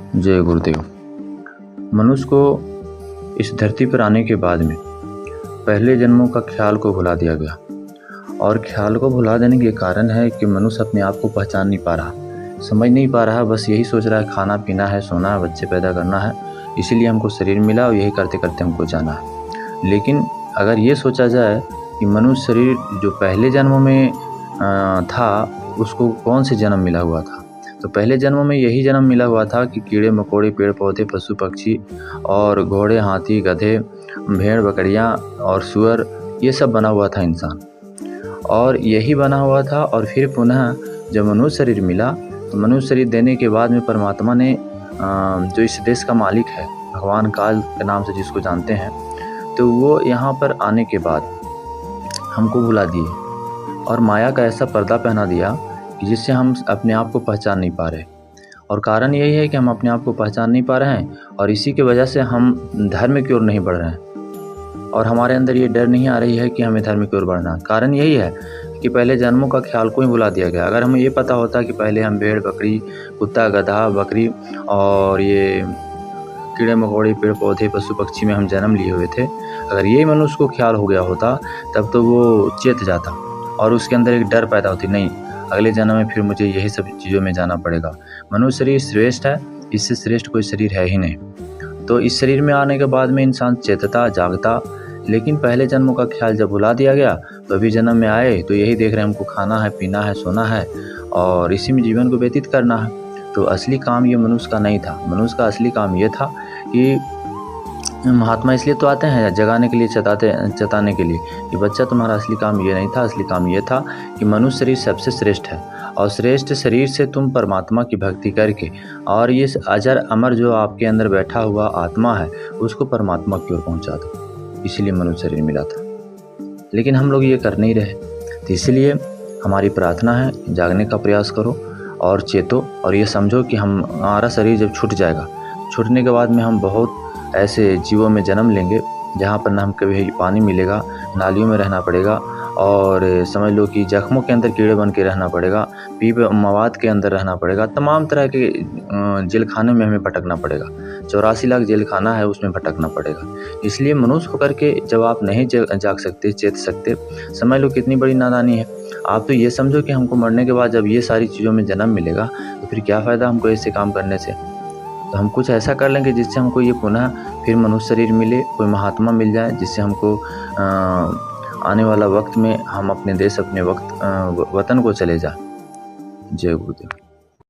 जय गुरुदेव। मनुष्य को इस धरती पर आने के बाद में पहले जन्मों का ख्याल को भुला दिया गया, और ख्याल को भुला देने के कारण है कि मनुष्य अपने आप को पहचान नहीं पा रहा, समझ नहीं पा रहा। बस यही सोच रहा है खाना पीना है, सोना है, बच्चे पैदा करना है, इसीलिए हमको शरीर मिला और यही करते करते हमको जाना है। लेकिन अगर ये सोचा जाए कि मनुष्य शरीर जो पहले जन्मों में था उसको कौन से जन्म मिला हुआ था, तो पहले जन्मों में यही जन्म मिला हुआ था कि कीड़े मकोड़े, पेड़ पौधे, पशु पक्षी और घोड़े, हाथी, गधे, भेड़ बकरियां और सुअर, ये सब बना हुआ था इंसान। और यही बना हुआ था। और फिर पुनः जब मनुष्य शरीर मिला तो मनुष्य शरीर देने के बाद में परमात्मा ने जो इस देश का मालिक है, भगवान काल के नाम से जिसको जानते हैं, तो वो यहाँ पर आने के बाद हमको भुला दिए और माया का ऐसा पर्दा पहना दिया कि जिससे हम अपने आप को पहचान नहीं पा रहे। और कारण यही है कि हम अपने आप को पहचान नहीं पा रहे हैं, और इसी की वजह से हम धर्म की ओर नहीं बढ़ रहे हैं, और हमारे अंदर ये डर नहीं आ रही है कि हमें धर्म की ओर बढ़ना। कारण यही है कि पहले जन्मों का ख्याल को ही भुला दिया गया। अगर हमें ये पता होता कि पहले हम भेड़ बकरी, कुत्ता गधा बकरी और ये कीड़े मकोड़े, पेड़ पौधे, पशु पक्षी में हम जन्म लिए हुए थे, अगर यही मनुष्य को ख्याल हो गया होता तब तो वो चेत जाता और उसके अंदर एक डर पैदा होती, नहीं अगले जन्म में फिर मुझे यही सब चीज़ों में जाना पड़ेगा। मनुष्य शरीर श्रेष्ठ है, इससे श्रेष्ठ कोई शरीर है ही नहीं। तो इस शरीर में आने के बाद में इंसान चेतता जागता, लेकिन पहले जन्मों का ख्याल जब भुला दिया गया तो अभी जन्म में आए तो यही देख रहे हैं हमको खाना है, पीना है, सोना है और इसी में जीवन को व्यतीत करना है। तो असली काम ये मनुष्य का नहीं था। मनुष्य का असली काम ये था कि महात्मा इसलिए तो आते हैं जगाने के लिए, चताने के लिए कि बच्चा तुम्हारा असली काम ये नहीं था। असली काम ये था कि मनुष्य शरीर सबसे श्रेष्ठ है, और श्रेष्ठ शरीर से तुम परमात्मा की भक्ति करके और ये अजर अमर जो आपके अंदर बैठा हुआ आत्मा है उसको परमात्मा की ओर पहुँचा दो। इसीलिए मनुष्य शरीर मिला था, लेकिन हम लोग ये कर नहीं रहे। तो इसलिए हमारी प्रार्थना है, जागने का प्रयास करो और चेतो, और ये समझो कि हमारा शरीर जब छूट जाएगा, छूटने के बाद में हम बहुत ऐसे जीवों में जन्म लेंगे जहाँ पर ना हम कभी पानी मिलेगा, नालियों में रहना पड़ेगा, और समझ लो कि जख्मों के अंदर कीड़े बन के रहना पड़ेगा, पीप मवाद के अंदर रहना पड़ेगा, तमाम तरह के जेल खाने में हमें भटकना पड़ेगा। 84 लाख जेल खाना है, उसमें भटकना पड़ेगा। इसलिए मनुष्य होकर के जब आप नहीं जाग सकते, चेत सकते, समझ लो कितनी बड़ी नादानी है। आप तो ये समझो कि हमको मरने के बाद जब ये सारी चीज़ों में जन्म मिलेगा तो फिर क्या फ़ायदा हमको ऐसे काम करने से। तो हम कुछ ऐसा कर लेंगे जिससे हमको ये पुनः फिर मनुष्य शरीर मिले, कोई महात्मा मिल जाए जिससे हमको आने वाला वक्त में हम अपने देश, अपने वतन को चले जाए। जय गुरुदेव।